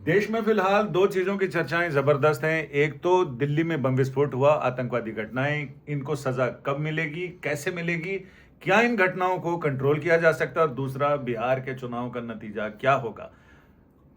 देश में फिलहाल दो चीजों की चर्चाएं जबरदस्त हैं। एक तो दिल्ली में बम विस्फोट हुआ, आतंकवादी घटनाएं, इनको सजा कब मिलेगी, कैसे मिलेगी, क्या इन घटनाओं को कंट्रोल किया जा सकता है, और दूसरा बिहार के चुनाव का नतीजा क्या होगा।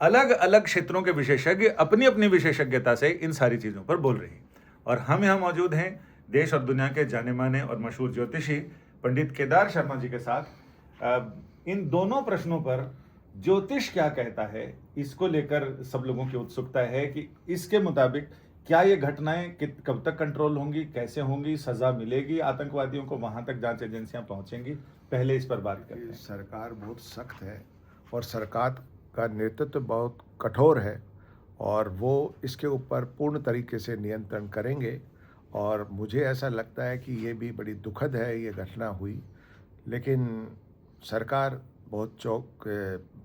अलग अलग क्षेत्रों के विशेषज्ञ अपनी अपनी विशेषज्ञता से इन सारी चीजों पर बोल रहे हैं, और हम यहाँ मौजूद हैं देश और दुनिया के जाने माने और मशहूर ज्योतिषी पंडित केदार शर्मा जी के साथ। इन दोनों प्रश्नों पर ज्योतिष क्या कहता है, इसको लेकर सब लोगों की उत्सुकता है कि इसके मुताबिक क्या ये घटनाएं कब तक कंट्रोल होंगी, कैसे होंगी, सजा मिलेगी आतंकवादियों को, वहां तक जांच एजेंसियां पहुंचेंगी। पहले इस पर बात करते हैं। सरकार बहुत सख्त है और सरकार का नेतृत्व बहुत कठोर है और वो इसके ऊपर पूर्ण तरीके से नियंत्रण करेंगे। और मुझे ऐसा लगता है कि ये भी बड़ी दुखद है ये घटना हुई, लेकिन सरकार बहुत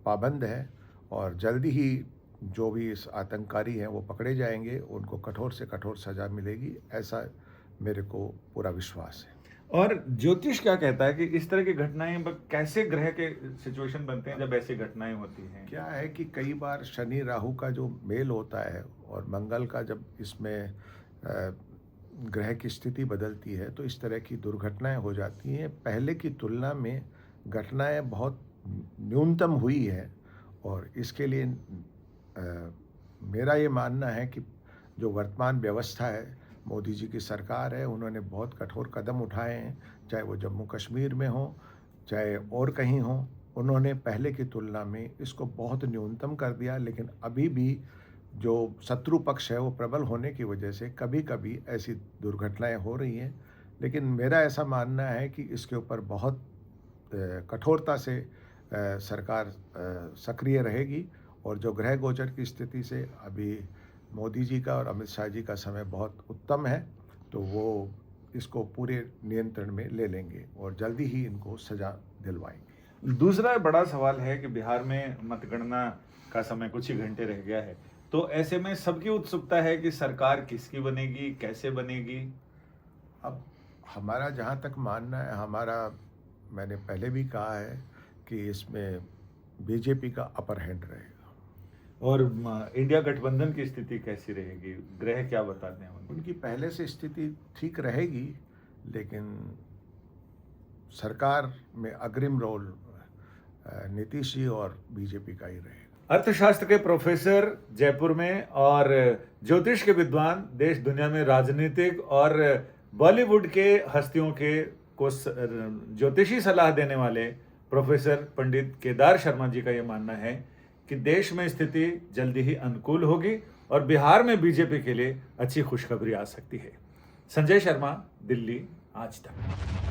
पाबंद है और जल्दी ही जो भी इस आतंककारी हैं वो पकड़े जाएंगे, उनको कठोर से कठोर सज़ा मिलेगी, ऐसा मेरे को पूरा विश्वास है। और ज्योतिष क्या कहता है कि इस तरह की घटनाएं कैसे ग्रह के सिचुएशन बनते हैं जब ऐसी घटनाएं होती हैं। क्या है कि कई बार शनि राहु का जो मेल होता है और मंगल का जब इसमें ग्रह की स्थिति बदलती है तो इस तरह की दुर्घटनाएं हो जाती हैं। पहले की तुलना में घटनाएं बहुत न्यूनतम हुई है और इसके लिए मेरा ये मानना है कि जो वर्तमान व्यवस्था है, मोदी जी की सरकार है, उन्होंने बहुत कठोर कदम उठाए हैं, चाहे वो जम्मू कश्मीर में हो चाहे और कहीं हो। उन्होंने पहले की तुलना में इसको बहुत न्यूनतम कर दिया, लेकिन अभी भी जो शत्रु पक्ष है वो प्रबल होने की वजह से कभी कभी ऐसी दुर्घटनाएं हो रही हैं। लेकिन मेरा ऐसा मानना है कि इसके ऊपर बहुत कठोरता से सरकार सक्रिय रहेगी और जो ग्रह गोचर की स्थिति से अभी मोदी जी का और अमित शाह जी का समय बहुत उत्तम है, तो वो इसको पूरे नियंत्रण में ले लेंगे और जल्दी ही इनको सजा दिलवाएंगे। दूसरा बड़ा सवाल है कि बिहार में मतगणना का समय कुछ ही घंटे रह गया है, तो ऐसे में सबकी उत्सुकता है कि सरकार किसकी बनेगी, कैसे बनेगी। अब हमारा जहाँ तक मानना है, मैंने पहले भी कहा है कि इसमें बीजेपी का अपर हैंड रहेगा। और इंडिया गठबंधन की स्थिति कैसी रहेगी, ग्रह क्या बताते हैं उनकी पहले से स्थिति ठीक रहेगी, लेकिन सरकार में अग्रिम रोल नीतीश जी और बीजेपी का ही रहेगा। अर्थशास्त्र के प्रोफेसर जयपुर में और ज्योतिष के विद्वान देश दुनिया में राजनीतिक और बॉलीवुड के हस्तियों के को ज्योतिषी सलाह देने वाले प्रोफेसर पंडित केदार शर्मा जी का यह मानना है कि देश में स्थिति जल्दी ही अनुकूल होगी और बिहार में बीजेपी के लिए अच्छी खुशखबरी आ सकती है। संजय शर्मा, दिल्ली, आज तक।